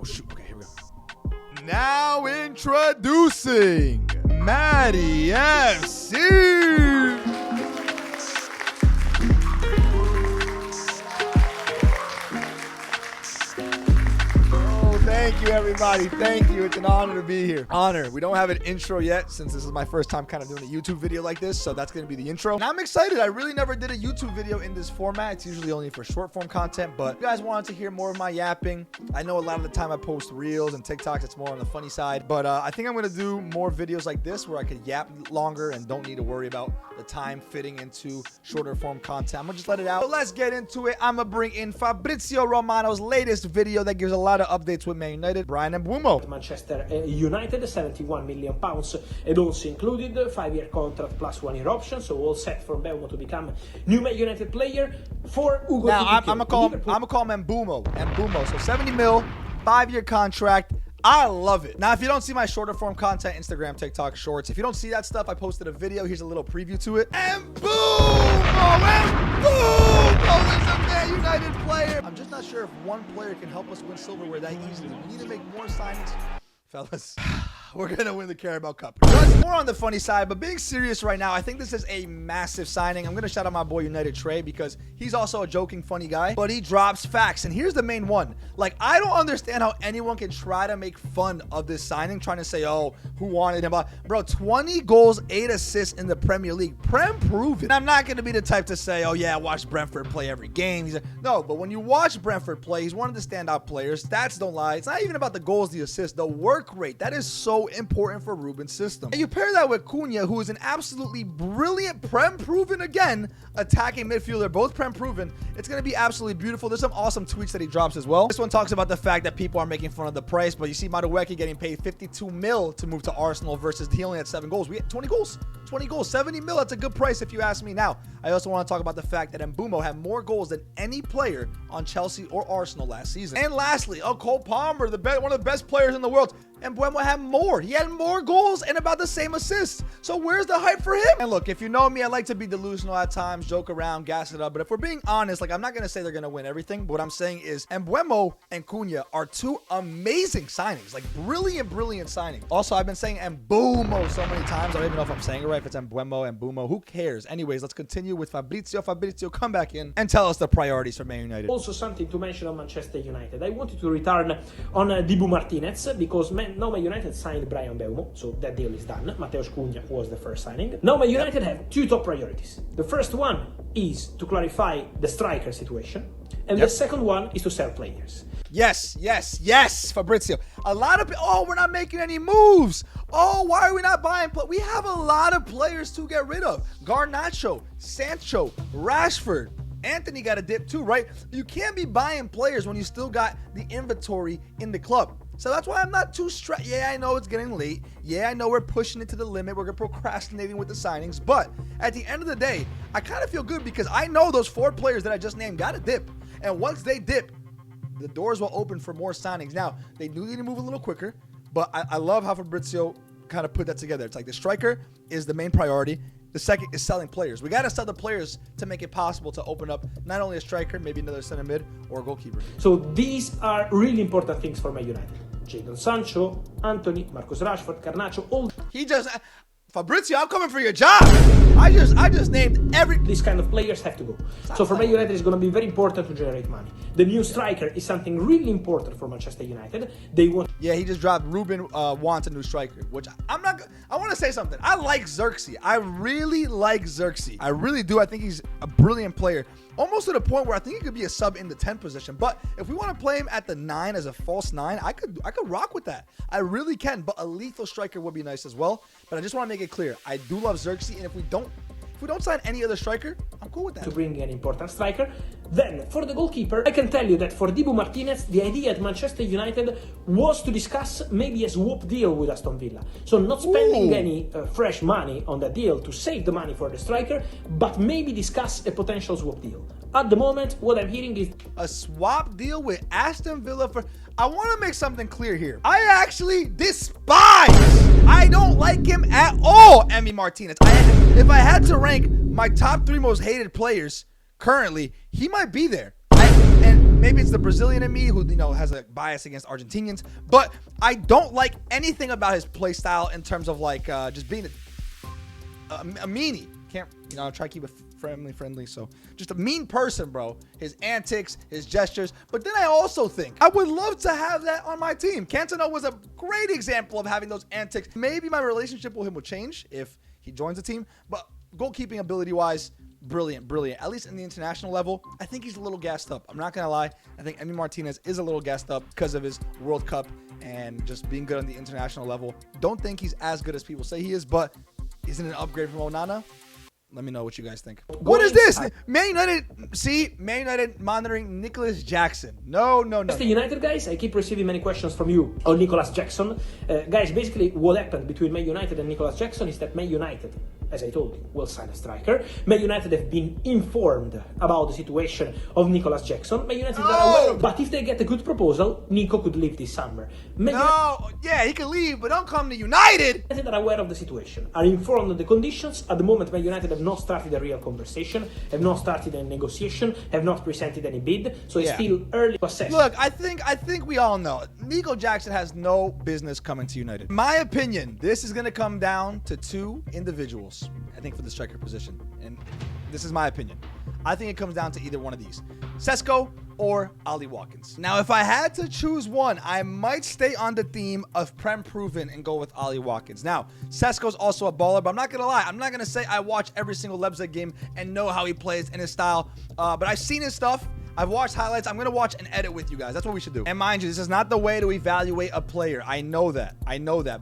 shoot. Okay, here we go. Now introducing Matty FC. Thank you, everybody. Thank you. It's an honor to be here. Honor. We don't have an intro yet since this is my first time kind of doing a YouTube video like this. So that's going to be the intro. And I'm excited. I really never did a YouTube video in this format. It's usually only for short form content. But if you guys wanted to hear more of my yapping, I know a lot of the time I post Reels and TikToks. It's more on the funny side. But I think I'm going to do more videos like this where I could yap longer and don't need to worry about the time fitting into shorter form content. I'm going to just let it out. So let's get into it. I'm going to bring in Fabrizio Romano's latest video that gives a lot of updates with Man United, Brian Mbeumo. Manchester United, £71 million, and also included a 5-year contract plus 1-year option, so all set for Mbeumo to become new Man United player for Ugo. Now I'm gonna call him Mbeumo. So 70 mil, 5-year contract. I love it. Now, if you don't see my shorter form content, Instagram, TikTok, Shorts, if you don't see that stuff, I posted a video. Here's a little preview to it. And Mbeumo is a Man United player. I'm just not sure if one player can help us win silverware that easily. We need to make more signings. Fellas, we're going to win the Carabao Cup. That's more on the funny side, but being serious right now, I think this is a massive signing. I'm going to shout out my boy United Trey because he's also a joking, funny guy, but he drops facts. And here's the main one. Like, I don't understand how anyone can try to make fun of this signing, trying to say, oh, who wanted him? Bro, 20 goals, 8 assists in the Premier League. Prem proven. I'm not going to be the type to say, oh, yeah, watch Brentford play every game. No, but when you watch Brentford play, he's one of the standout players. Stats don't lie. It's not even about the goals, the assists, the work rate. That is so important for Ruben's system. And you pair that with Cunha, who is an absolutely brilliant, Prem-proven, again, attacking midfielder, both Prem-proven. It's going to be absolutely beautiful. There's some awesome tweets that he drops as well. This one talks about the fact that people are making fun of the price, but you see Madueke getting paid 52 mil to move to Arsenal versus he only had 7 goals. We had 20 goals. 20 goals, 70 mil. That's a good price if you ask me. Now, I also want to talk about the fact that Mbeumo had more goals than any player on Chelsea or Arsenal last season. And lastly, Cole Palmer, one of the best players in the world. And Mbeumo had more. He had more goals and about the same assists. So where's the hype for him? And look, if you know me, I like to be delusional at times, joke around, gas it up. But if we're being honest, like, I'm not going to say they're going to win everything. But what I'm saying is Mbeumo and Cunha are two amazing signings. Like, brilliant, brilliant signings. Also, I've been saying Mbeumo so many times. I don't even know if I'm saying it right. If it's Mbeumo, who cares? Anyways, let's continue with Fabrizio. Fabrizio, come back in and tell us the priorities for Man United. Also, something to mention on Manchester United. I wanted to return on Emi Martinez because now Man United signed Brian Mbeumo, so that deal is done. Mateus Cunha was the first signing. Now Man United have two top priorities. The first one is to clarify the striker situation, and the second one is to sell players. Yes, yes, yes, Fabrizio. A lot of people, oh, we're not making any moves. Oh, why are we not buying? We have a lot of players to get rid of. Garnacho, Sancho, Rashford. Anthony got a dip too, right? You can't be buying players when you still got the inventory in the club. So that's why I'm not too stressed. Yeah, I know it's getting late. Yeah, I know we're pushing it to the limit. We're procrastinating with the signings. But at the end of the day, I kind of feel good because I know those 4 players that I just named got a dip. And once they dip, the doors will open for more signings. Now, they do need to move a little quicker, but I love how Fabrizio kind of put that together. It's like the striker is the main priority. The second is selling players. We got to sell the players to make it possible to open up not only a striker, maybe another center mid or a goalkeeper. So these are really important things for Man United. Jadon Sancho, Anthony, Marcus Rashford, Garnacho, all. Fabrizio, I'm coming for your job. I just named every. These kind of players have to go. So for Man United, it's going to be very important to generate money. The new striker is something really important for Manchester United. They want. Yeah, he just dropped. Ruben wants a new striker, which I'm not. I want to say something. I like Xerxes. I really like Xerxes. I really do. I think he's a brilliant player. Almost to the point where I think he could be a sub in the 10 position. But if we want to play him at the 9 as a false 9, I could rock with that. I really can. But a lethal striker would be nice as well. But I just want to make it clear. I do love Xerxes, and if we don't sign any other striker, I'm cool with that. To bring an important striker. Then, for the goalkeeper, I can tell you that for Emi Martinez, the idea at Manchester United was to discuss maybe a swap deal with Aston Villa. So not spending any fresh money on that deal to save the money for the striker, but maybe discuss a potential swap deal. At the moment, what I'm hearing is a swap deal with Aston Villa for. I want to make something clear here. I actually despise. I don't like him at all, Emi Martinez. If I had to rank my top 3 most hated players currently, he might be there. And maybe it's the Brazilian in me who, you know, has a bias against Argentinians, but I don't like anything about his play style in terms of like just being a meanie. Can't, you know, try to keep it friendly. So just a mean person, bro. His antics, his gestures. But then I also think I would love to have that on my team. Cantona was a great example of having those antics. Maybe my relationship with him will change if he joins the team, but goalkeeping ability wise, brilliant. At least in the international level, I think he's a little gassed up. I'm not gonna lie. I think Emi Martinez is a little gassed up because of his World Cup and just being good on the international level. Don't think he's as good as people say he is, but isn't it an upgrade from Onana? Let me know what you guys think. What is this? Man United monitoring Nicholas Jackson. No. The United guys, I keep receiving many questions from you on Nicholas Jackson. Guys, basically what happened between Man United and Nicholas Jackson is that Man United, as I told you, will sign a striker. Man United have been informed about the situation of Nicholas Jackson. Man United are aware, but if they get a good proposal, NICO could leave this summer. Yeah, he can leave, but don't come to United. United are aware of the situation, are informed of the conditions. At the moment, Man United have not started a real conversation, have not started a negotiation, have not presented any bid, so it's still early to assess. Look, I think we all know Nico Jackson has no business coming to United. In my opinion, this is going to come down to two individuals, I think, for the striker position, and this is my opinion. I think it comes down to either one of these, Sesko or Ollie Watkins. Now, if I had to choose one, I might stay on the theme of Prem proven and go with Ollie Watkins. Now, Sesko's also a baller, but I'm not gonna lie. I'm not gonna say I watch every single Leipzig game and know how he plays and his style, but I've seen his stuff. I've watched highlights. I'm gonna watch and edit with you guys. That's what we should do. And mind you, this is not the way to evaluate a player. I know that,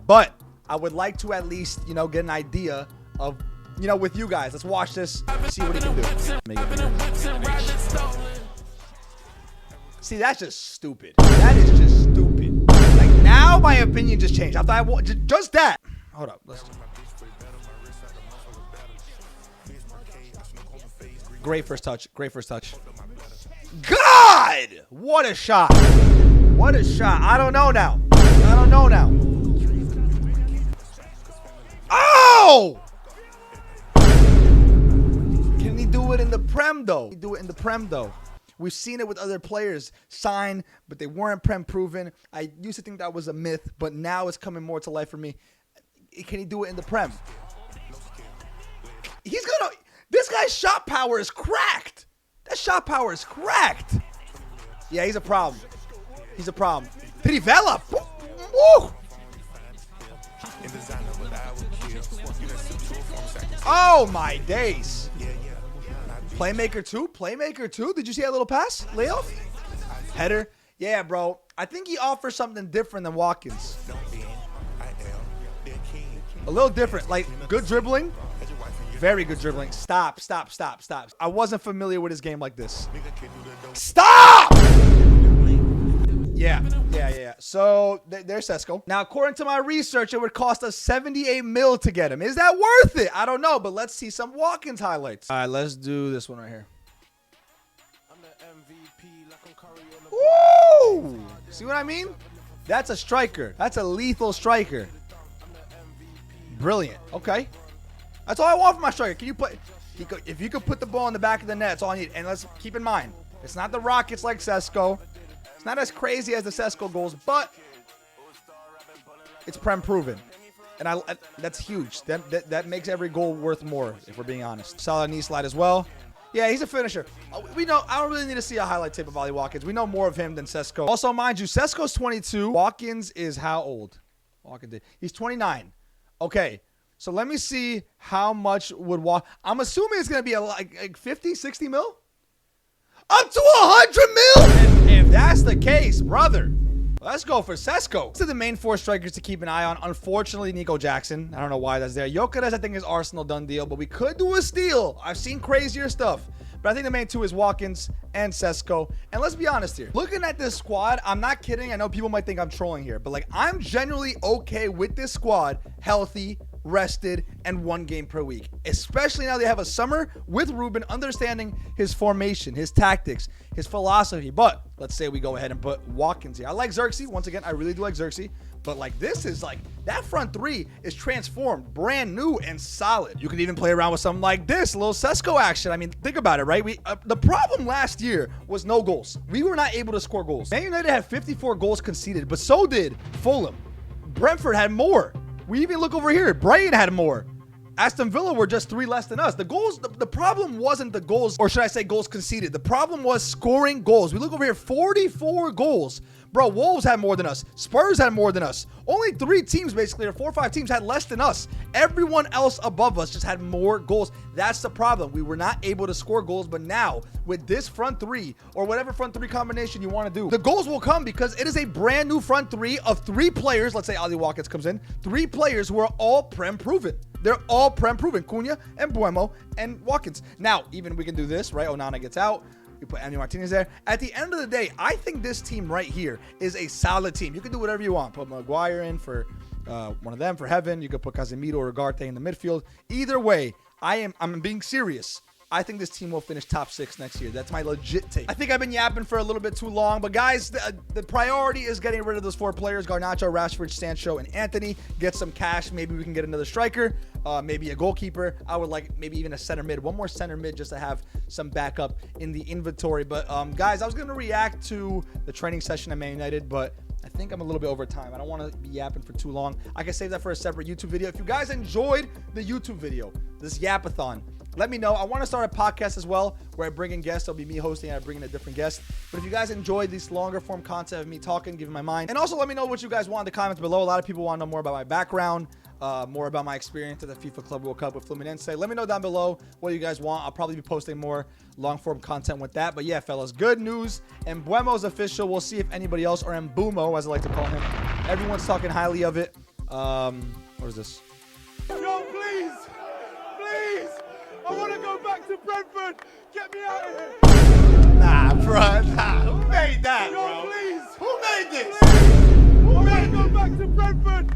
but I would like to at least, you know, get an idea of, you know, with you guys. Let's watch this, see what he can do. See, that's just stupid. That is just stupid. Like, now my opinion just changed. After I just that. Hold up. Let's. Great first touch. God! What a shot. I don't know now. Oh! Can he do it in the Prem, though? We've seen it with other players sign, but they weren't Prem proven. I used to think that was a myth, but now it's coming more to life for me. Can he do it in the Prem? This guy's shot power is cracked. That shot power is cracked. Yeah, he's a problem. Did he develop? Woo! Oh my days. Playmaker too. Did you see that little pass? Layoff? Header? Yeah, bro. I think he offers something different than Watkins. A little different. Like, good dribbling. Very good dribbling. Stop. I wasn't familiar with his game like this. Stop! Yeah. So there's Sesko. Now, according to my research, it would cost us 78 mil to get him. Is that worth it? I don't know, but let's see some Watkins highlights. All right, let's do this one right here. Woo! See what I mean? That's a striker. That's a lethal striker. Brilliant. Okay. That's all I want from my striker. Can you put? If you could put the ball in the back of the net, that's all I need. And let's keep in mind, it's not the Rockets like Sesko. It's not as crazy as the Sesko goals, but it's Prem proven. And that's huge. That makes every goal worth more, if we're being honest. Solid knee slide as well. Yeah, he's a finisher. We know. I don't really need to see a highlight tape of Ollie Watkins. We know more of him than Sesko. Also, mind you, Sesko's 22. Watkins is how old? He's 29. Okay, so let me see how much would I'm assuming it's going to be like 50, 60 mil? Up to 100 mil? If that's the case, brother, let's go for Sesko. These are the main four strikers to keep an eye on. Unfortunately, Nico Jackson. I don't know why that's there. Gyökeres, I think, is Arsenal done deal, but we could do a steal. I've seen crazier stuff. But I think the main two is Watkins and Sesko. And let's be honest here. Looking at this squad, I'm not kidding. I know people might think I'm trolling here, but like, I'm generally okay with this squad. Healthy, rested, and 1 game per week. Especially now they have a summer with Ruben, understanding his formation, his tactics, his philosophy. But let's say we go ahead and put Watkins here. I like Xerxes. Once again, I really do like Xerxes. But like this is like that front three is transformed, brand new and solid. You can even play around with something like this, a little Sesko action. I mean, think about it, right? The problem last year was no goals. We were not able to score goals. Man United had 54 goals conceded, but so did Fulham. Brentford had more. We even look over here. Brighton had more. Aston Villa were just 3 less than us. The goals, the problem wasn't the goals, or should I say goals conceded. The problem was scoring goals. We look over here, 44 goals. Bro, Wolves had more than us. Spurs had more than us. Only 3 teams, basically, or 4 or 5 teams had less than us. Everyone else above us just had more goals. That's the problem. We were not able to score goals, but now, with this front 3, or whatever front 3 combination you want to do, the goals will come because it is a brand new front 3 of 3 players. Let's say Ali Watkins comes in. 3 players who are all Prem proven. They're all Prem proven. Cunha and Mbeumo and Watkins. Now, even we can do this, right? Onana gets out. You put Emi Martinez there. At the end of the day, I think this team right here is a solid team. You can do whatever you want. Put Maguire in for one of them for Heaven. You could put Casemiro or Ugarte in the midfield. Either way, I'm being serious. I think this team will finish top 6 next year. That's my legit take. I think I've been yapping for a little bit too long, but guys, the priority is getting rid of those 4 players: Garnacho, Rashford, Sancho, and Anthony. Get some cash. Maybe we can get another striker, maybe a goalkeeper. I would like maybe even a center mid, one more center mid, just to have some backup in the inventory. But guys, I was going to react to the training session at Man United, but I think I'm a little bit over time. I don't want to be yapping for too long. I can save that for a separate YouTube video. If you guys enjoyed the YouTube video, this yapathon, let me know. I want to start a podcast as well where I bring in guests. It'll be me hosting and I bring in a different guest. But if you guys enjoyed this longer form content of me talking, giving my mind, and also let me know what you guys want in the comments below. A lot of people want to know more about my background, more about my experience at the FIFA Club World Cup with Fluminense. Let me know down below what you guys want. I'll probably be posting more long form content with that. But yeah, fellas, good news. Mbeumo's official. We'll see if anybody else, or Mbeumo, as I like to call him. Everyone's talking highly of it. What is this? Yo, please. Please. I want to go back to Brentford. Get me out of here. Nah, bro. Nah. Who made that, Yo, bro? please. Who made this? Please. I want to go back to Brentford.